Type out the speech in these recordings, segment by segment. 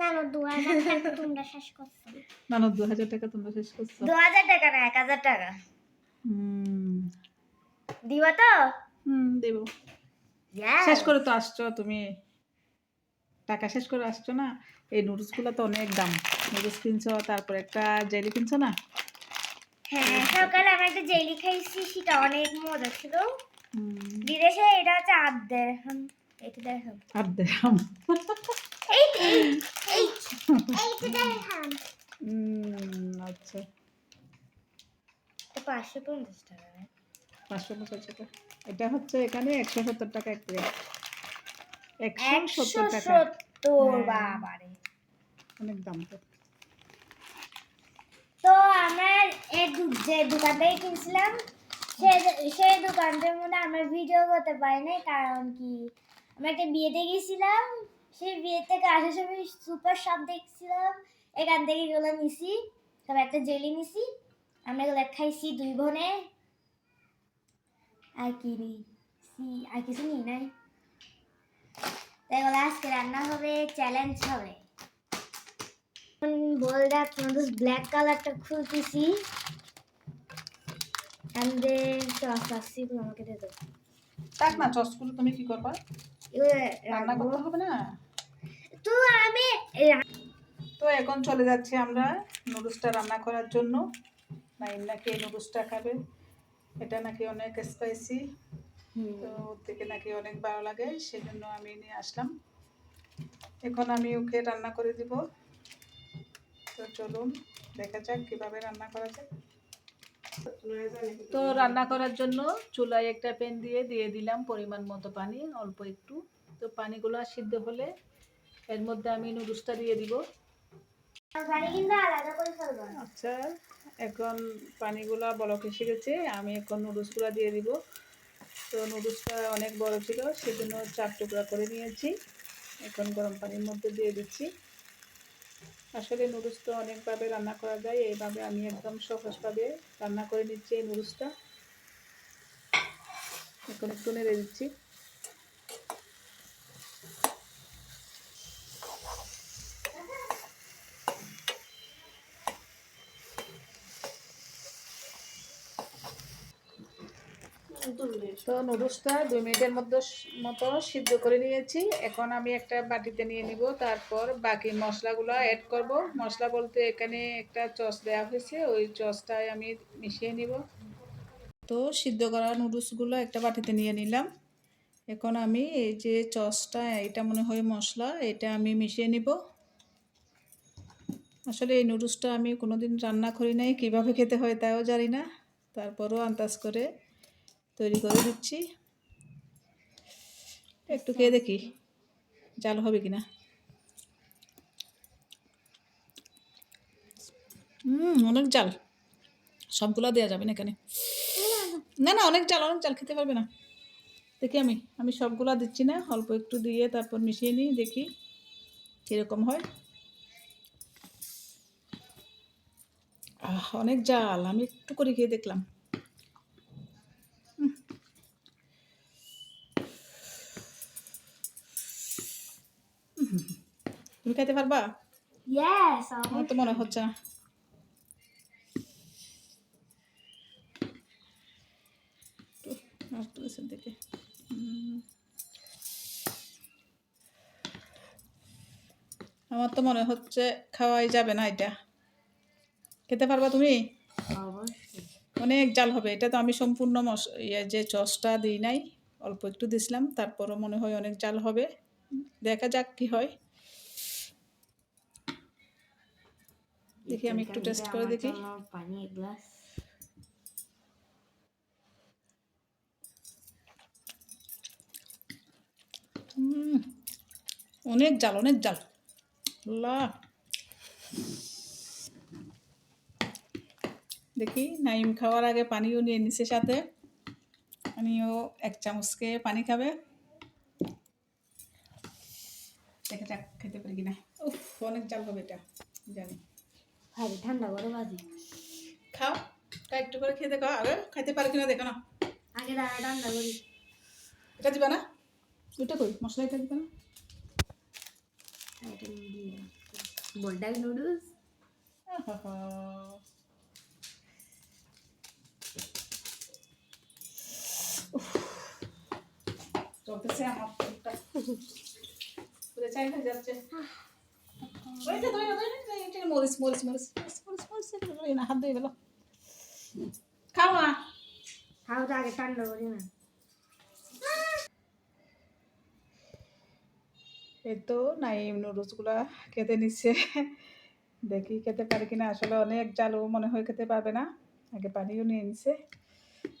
নানু 2000 টাকা তোমরা শেষ করছো। নানু 2000 টাকা তোমরা শেষ করছো। 2000 টাকা না 1000 টাকা দিবা তো? দেব। Yes. শেষ করে তো আসছো তুমি, টাকা শেষ করে আসছো না। এই নুডলসগুলো তো অনেক দাম। নুডলস কিনছো, তারপর একটা জেলি কিনছো না। হ্যাঁ, সকালে আমি একটা জেলি খাইছি, সেটা অনেক মজা ছিল। বিদেশে এটা হচ্ছে আদ্দেরহাম। এটা দেখো আর দেখাম। এইটা দেখাম। আচ্ছা, 550 টাকা। 550 টাকা। এটা হচ্ছে এখানে 170 টাকা এক প্লেট। 170 টাকা। 170 বাবারে। অনেক দাম তো। তো আমরা যে দোকান থেকে কিনছিলাম, সেই দোকানটার মধ্যে আমরা ভিডিও করতে পারি নাই, কারণ কি আমরা একটা বিয়েতে গেছিলাম। সেই বিয়ে থেকে আসার সময় সুপার শপ দেখছিলাম, এখান থেকে এগুলো নিছি। তবে একটা জেলি নিছি, আমরা এগুলো খাইছি 2 বোনে। আর কি নিছি, আর কিছু নিই নাই। তো এগুলো আজকে রান্না হবে, চ্যালেঞ্জ হবে। বলটা তোমাদের ব্ল্যাক কালারটা খুলতেছি। and then সস আসছি, তুমি আমাকে দিয়ে দাও। থাক না, চসগুলো তুমি কি করবা? এগুলো রান্না রাখবো। করতে হবে না। তো আমি তো এখন চলে যাচ্ছি আমরা নুডলসটা রান্না করার জন্য। নাইম নাকি এই নুডলসটা খাবে, এটা নাকি অনেক স্পাইসি, তো ওর থেকে নাকি অনেক ভালো লাগে, সেজন্য আমি নিয়ে আসলাম। এখন আমি ওকে রান্না করে দিব। তো চলুন দেখা যাক কীভাবে রান্না করা যায়। তো রান্না করার জন্য চুলায় একটা প্যান দিয়ে দিলাম পরিমাণ মতো পানি, অল্প একটু। তো পানিগুলো সিদ্ধ হলে এর মধ্যে আমি নুডলসটা দিয়ে দিব। আলাদা করে ফেলবো। আচ্ছা, এখন পানিগুলা বলক এসে গেছে, আমি এখন নুডলসগুলো দিয়ে দিব। তো নুডলসটা অনেক বড় ছিল, সেজন্য 4 টুকরা করে নিয়েছি। এখন গরম পানির মধ্যে দিয়ে দিচ্ছি। আসলে নুডলস তো অনেকভাবে রান্না করা যায়, এইভাবে আমি একদম সহজভাবে রান্না করে নিচ্ছি এই নুডলসটা। এখন একটু নেড়ে দিচ্ছি। তো নুডলসটা 2 মিনিটের মতো সিদ্ধ করে নিয়েছি। এখন আমি একটা বাটিতে নিয়ে নিব, তারপর বাকি মশলাগুলো অ্যাড করব। মশলা বলতে এখানে একটা সস দেওয়া হয়েছে, ওই সসটাই আমি মিশিয়ে নিব। তো সিদ্ধ করা নুডলসগুলো একটা বাটিতে নিয়ে নিলাম। এখন আমি এই যে সসটা, এটা মনে হয় মশলা, এটা আমি মিশিয়ে নিব। আসলে এই নুডলসটা আমি কোনোদিন রান্না করি নাই, কীভাবে খেতে হয় তাও জানি না, তারপরও আন্দাজ করে তৈরি করে দিচ্ছি। একটু খেয়ে দেখি জাল হবে কিনা। অনেক জাল, সবগুলো দেওয়া যাবে না এখানে। না না, অনেক জাল, অনেক জাল, খেতে পারবে না। দেখি আমি সবগুলো দিচ্ছি না, অল্প একটু দিয়ে তারপর মিশিয়ে নিই, দেখি কীরকম হয়। অনেক জাল, আমি একটু করে খেয়ে দেখলাম। তুমি খেতে পারবা? ইয়েস, আমার তো মনে হচ্ছে না। দেখে আমার তো মনে হচ্ছে খাওয়াই যাবে না এটা। খেতে পারবা তুমি? অনেক জাল হবে এটা। তো আমি সম্পূর্ণ যে সসটা দিই নাই, অল্প একটু দিছিলাম, তারপরও মনে হয় অনেক জাল হবে। দেখা যাক কি হয়, দেখি আমি একটু টেস্ট করে দেখি। পানি এক গ্লাস। অনেক জাল, অনেক জাল। আল্লাহ, দেখি নাইম খাওয়ার আগে পানিও নিয়ে নিছে সাথে, আমিও 1 চামচকে পানি খাবে। দেখা যাক খেতে পারি কিনা। উফ, অনেক জাল হবে এটা জানি। ভাই ঠান্ডা করে বাজি খাও, একটু করে খেয়ে দেখো, আগে খাইতে পারে কিনা দেখো না। আগে ঠান্ডা করি। এটা দিবা না? ওইটা কই মশলা, এটা দিবা না? বোলডাক নুডলস। চলতেছে আমার পেটটা। পুরো চাই হয়ে যাচ্ছে। ওইটা ধরে না, ধরে না, এটা মরিচ মরিচ মরিচ মরিচ মরিচ মরিচ এই না হাত দিয়ে গেল। খাও না। খাও তো আগে ঠান্ডা করি না। এই তো নাইম নুডলসগুলা খেতে নিচ্ছে, দেখি খেতে পারে কিনা। আসলে অনেক জালও মনে হয় খেতে পারবে না, আগে পানিও নিয়ে নিছে।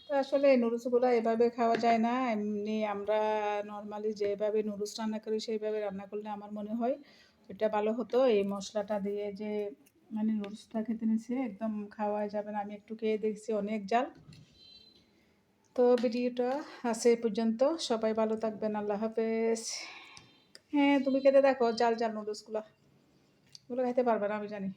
তো আসলে এই নুডলসগুলো এভাবে খাওয়া যায় না, এমনি আমরা নর্মালি যেভাবে নুডলস রান্না করি সেইভাবে রান্না করলে আমার মনে হয় এটা ভালো হতো। এই মশলাটা দিয়ে যে মানে নুডলসটা খেতে নিচ্ছে একদম খাওয়া যাবে না। আমি একটু খেয়ে দেখছি, অনেক জাল। তো ভিডিওটা আছে এই পর্যন্ত, সবাই ভালো থাকবেন, আল্লাহ হাফেজ। হ্যাঁ তুমি খেতে দেখো জাল জাল নুডলসগুলো, ওগুলো খাইতে পারবে না আমি জানি।